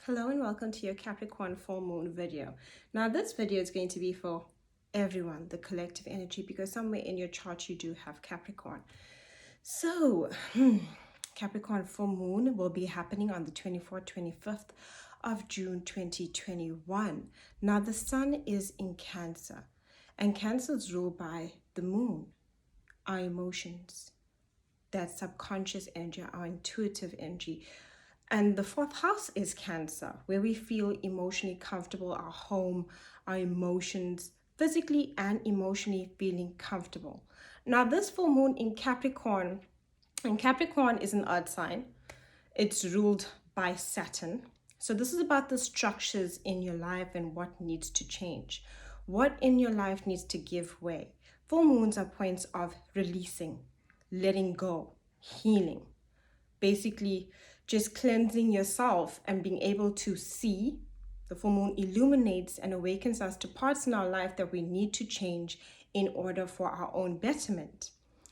Hello and welcome to your Capricorn full moon video. Now this video is going to be for everyone, the collective energy, because somewhere in your chart you do have Capricorn. So Capricorn full moon will be happening on the 24th, 25th of June 2021. Now the sun is in Cancer, and Cancer is ruled by the moon, our emotions, that subconscious energy, our intuitive energy. And the fourth house is Cancer, where we feel emotionally comfortable, our home, our emotions, physically and emotionally feeling comfortable. Now, this full moon in Capricorn, and Capricorn is an earth sign. It's ruled by Saturn. So this is about the structures in your life and what needs to change. What in your life needs to give way. Full moons are points of releasing, letting go, healing. Basically, just cleansing yourself and being able to see. The full moon illuminates and awakens us to parts in our life that we need to change in order for our own betterment.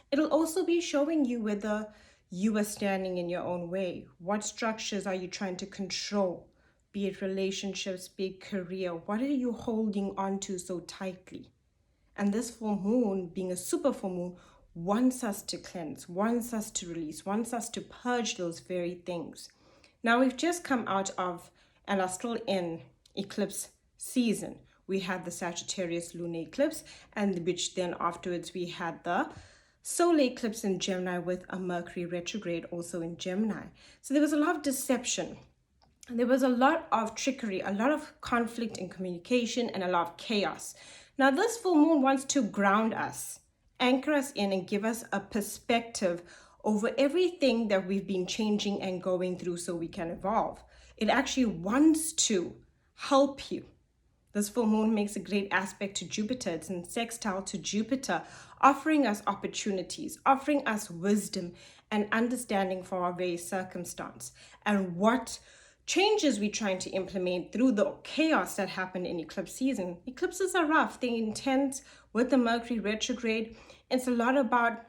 It'll also be showing you whether you are standing in your own way. What structures are you trying to control? Be it relationships, be it career. What are you holding on to so tightly? And this full moon, being a super full moon, wants us to cleanse, wants us to release, wants us to purge those very things. Now we've just come out of and are still in eclipse season. We had the Sagittarius lunar eclipse, and which then afterwards we had the solar eclipse in Gemini with a Mercury retrograde also in Gemini. So there was a lot of deception. There was a lot of trickery, a lot of conflict in communication, and a lot of chaos. Now this full moon wants to ground us, anchor us in, and give us a perspective over everything that we've been changing and going through so we can evolve. It actually wants to help you. This full moon makes a great aspect to Jupiter. It's in sextile to Jupiter, offering us opportunities, offering us wisdom and understanding for our very circumstance and what changes we're trying to implement through the chaos that happened in eclipse season. Eclipses are rough, they're intense with the Mercury retrograde. It's a lot about,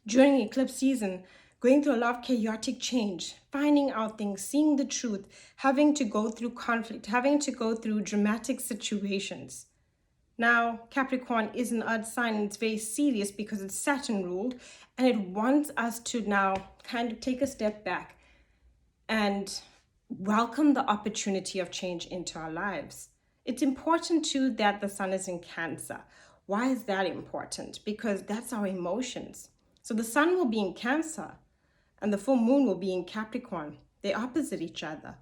during eclipse season, going through a lot of chaotic change, finding out things, seeing the truth, having to go through conflict, having to go through dramatic situations. Now, Capricorn is an earth sign, and it's very serious because it's Saturn ruled, and it wants us to now kind of take a step back and welcome the opportunity of change into our lives. It's important too that the sun is in Cancer. Why is that important? Because that's our emotions. So the sun will be in Cancer and the full moon will be in Capricorn. They opposite each other.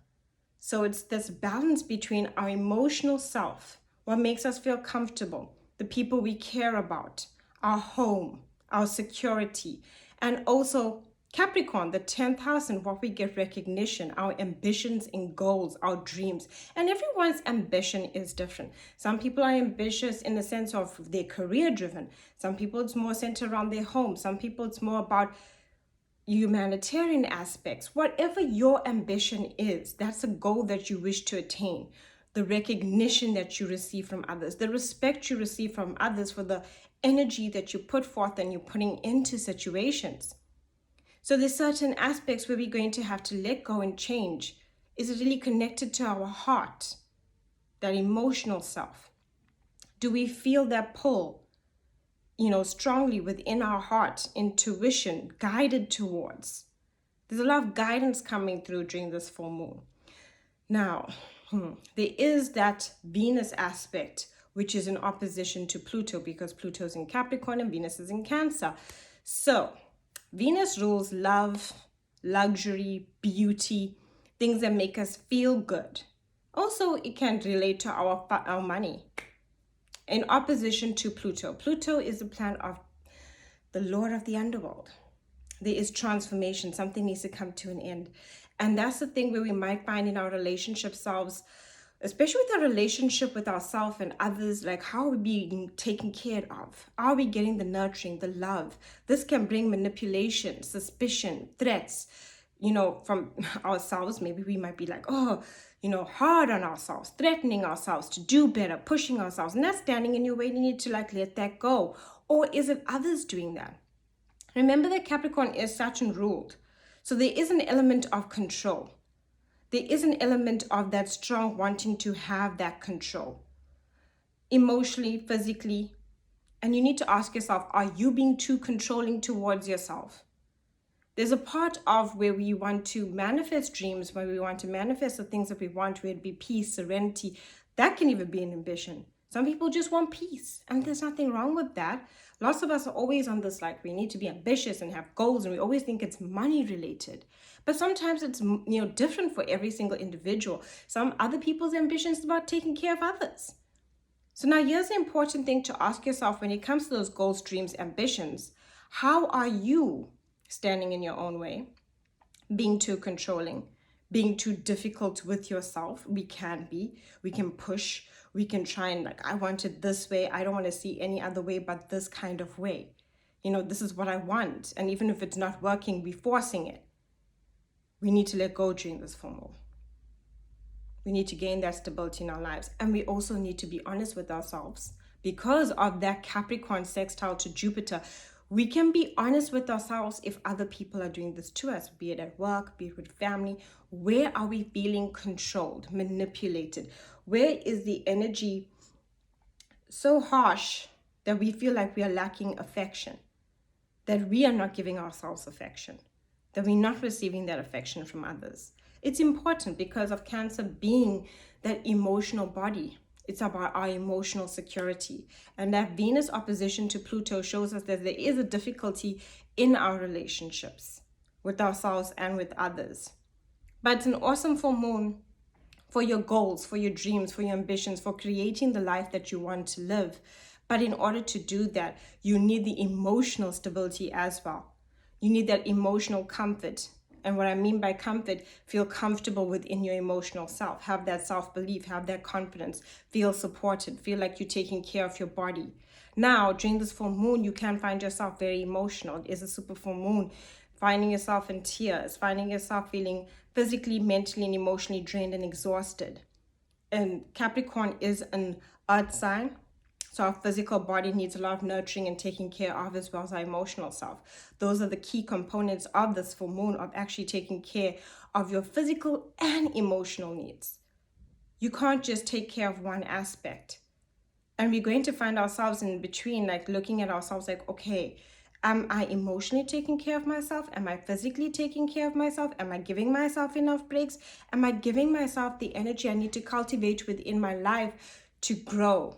So it's this balance between our emotional self, what makes us feel comfortable, the people we care about, our home, our security, and also Capricorn, the 10th house, and what we get recognition, our ambitions and goals, our dreams. And everyone's ambition is different. Some people are ambitious in the sense of their career driven. Some people it's more centered around their home. Some people it's more about humanitarian aspects. Whatever your ambition is, that's a goal that you wish to attain. The recognition that you receive from others, the respect you receive from others for the energy that you put forth and you're putting into situations. So there's certain aspects where we're going to have to let go and change. Is it really connected to our heart, that emotional self? Do we feel that pull, strongly within our heart, intuition, guided towards? There's a lot of guidance coming through during this full moon. Now, there is that Venus aspect, which is in opposition to Pluto because Pluto is in Capricorn and Venus is in Cancer. So Venus rules love, luxury, beauty, things that make us feel good. Also, it can relate to our money. In opposition to Pluto. Pluto is the planet of the Lord of the underworld. There is transformation. Something needs to come to an end. And that's the thing where we might find in our relationship selves, especially with our relationship with ourselves and others, like how are we being taken care of? Are we getting the nurturing, the love? This can bring manipulation, suspicion, threats, from ourselves. Maybe we might be like, hard on ourselves, threatening ourselves to do better, pushing ourselves. And that's standing in your way. You need to let that go. Or is it others doing that? Remember that Capricorn is Saturn ruled. So there is an element of control. There is an element of that strong wanting to have that control, emotionally, physically. And you need to ask yourself, are you being too controlling towards yourself? There's a part of where we want to manifest dreams, where we want to manifest the things that we want, where it be peace, serenity. That can even be an ambition. Some people just want peace, and there's nothing wrong with that. Lots of us are always on this, like, we need to be ambitious and have goals, and we always think it's money related. But sometimes it's, different for every single individual. Some other people's ambitions is about taking care of others. So now here's the important thing to ask yourself when it comes to those goals, dreams, ambitions. How are you standing in your own way, being too controlling, being too difficult with yourself? We can push, we can try and I want it this way. I don't want to see any other way but this kind of way. This is what I want. And even if it's not working, we're forcing it. We need to let go during this full moon. We need to gain that stability in our lives. And we also need to be honest with ourselves. Because of that Capricorn sextile to Jupiter, we can be honest with ourselves if other people are doing this to us, be it at work, be it with family. Where are we feeling controlled, manipulated? Where is the energy so harsh that we feel like we are lacking affection, that we are not giving ourselves affection, that we're not receiving that affection from others? It's important because of Cancer being that emotional body. It's about our emotional security. And that Venus opposition to Pluto shows us that there is a difficulty in our relationships with ourselves and with others. But it's an awesome full moon for your goals, for your dreams, for your ambitions, for creating the life that you want to live. But in order to do that, you need the emotional stability as well. You need that emotional comfort. And what I mean by comfort, feel comfortable within your emotional self, have that self-belief, have that confidence, feel supported, feel like you're taking care of your body. Now, during this full moon, you can find yourself very emotional. It is a super full moon, finding yourself in tears, finding yourself feeling physically, mentally, and emotionally drained and exhausted. And Capricorn is an earth sign. So our physical body needs a lot of nurturing and taking care of, as well as our emotional self. Those are the key components of this full moon, of actually taking care of your physical and emotional needs. You can't just take care of one aspect. And we're going to find ourselves in between, like looking at ourselves like, okay, am I emotionally taking care of myself? Am I physically taking care of myself? Am I giving myself enough breaks? Am I giving myself the energy I need to cultivate within my life to grow,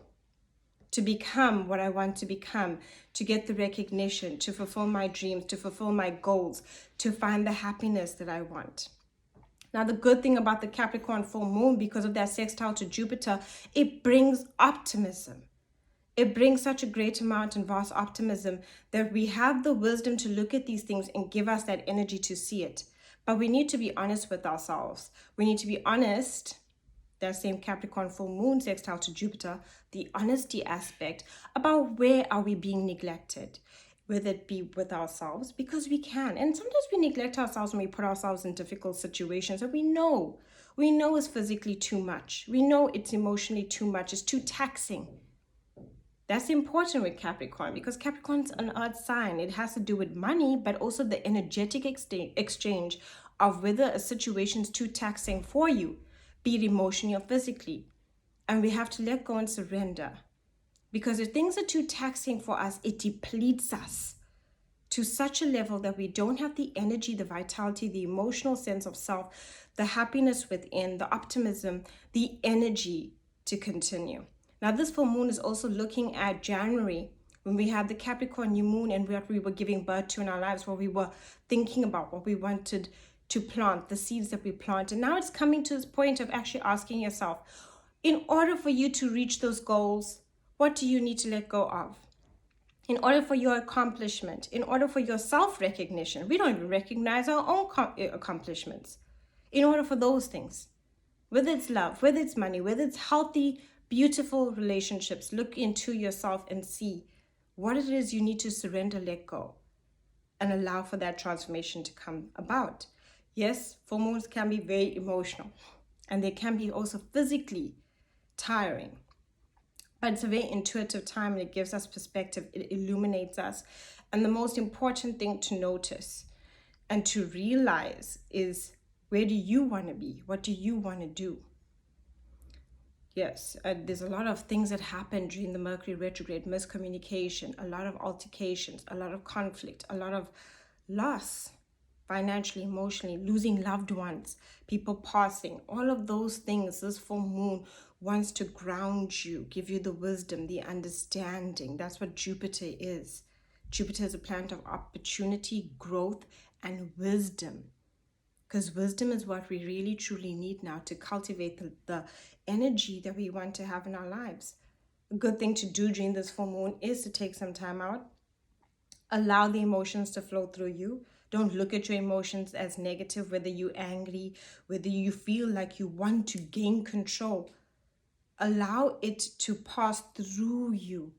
to become what I want to become, to get the recognition, to fulfill my dreams, to fulfill my goals, to find the happiness that I want? Now, the good thing about the Capricorn full moon, because of that sextile to Jupiter, it brings optimism. It brings such a great amount and vast optimism that we have the wisdom to look at these things and give us that energy to see it. But we need to be honest with ourselves. We need to be honest. That same Capricorn full moon sextile to Jupiter, the honesty aspect about where are we being neglected, whether it be with ourselves, because we can. And sometimes we neglect ourselves when we put ourselves in difficult situations that we know is physically too much. We know it's emotionally too much. It's too taxing. That's important with Capricorn, because Capricorn's an earth sign. It has to do with money, but also the energetic exchange of whether a situation is too taxing for you, be it emotionally or physically. And we have to let go and surrender. Because if things are too taxing for us, it depletes us to such a level that we don't have the energy, the vitality, the emotional sense of self, the happiness within, the optimism, the energy to continue. Now, this full moon is also looking at January, when we had the Capricorn new moon and what we were giving birth to in our lives, what we were thinking about, what we wanted to plant, the seeds that we plant. And now it's coming to this point of actually asking yourself, in order for you to reach those goals, what do you need to let go of? In order for your accomplishment, in order for your self-recognition, we don't even recognize our own accomplishments. In order for those things, whether it's love, whether it's money, whether it's healthy, beautiful relationships, look into yourself and see what it is you need to surrender, let go, and allow for that transformation to come about. Yes, full moons can be very emotional, and they can be also physically tiring. But it's a very intuitive time, and it gives us perspective. It illuminates us. And the most important thing to notice and to realize is Where do you want to be? What do you want to do? Yes, there's a lot of things that happen during the Mercury retrograde, miscommunication, a lot of altercations, a lot of conflict, a lot of loss, financially, emotionally, losing loved ones, people passing, all of those things. This full moon wants to ground you, give you the wisdom, the understanding. That's what Jupiter is. Jupiter is a planet of opportunity, growth, and wisdom. Because wisdom is what we really truly need now to cultivate the energy that we want to have in our lives. A good thing to do during this full moon is to take some time out, allow the emotions to flow through you. Don't look at your emotions as negative, whether you're angry, whether you feel like you want to gain control. Allow it to pass through you.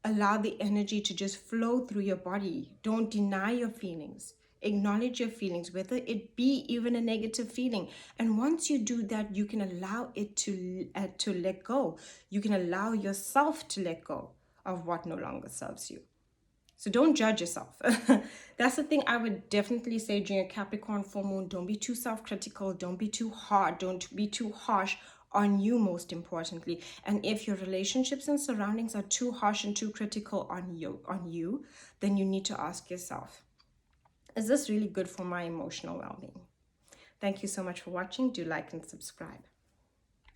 Allow the energy to just flow through your body. Don't deny your feelings. Acknowledge your feelings, whether it be even a negative feeling. And once you do that, you can allow it to let go. You can allow yourself to let go of what no longer serves you. So don't judge yourself. That's the thing I would definitely say during a Capricorn full moon. Don't be too self-critical. Don't be too hard. Don't be too harsh on you, most importantly. And if your relationships and surroundings are too harsh and too critical on you, then you need to ask yourself, is this really good for my emotional well-being? Thank you so much for watching. Do like and subscribe.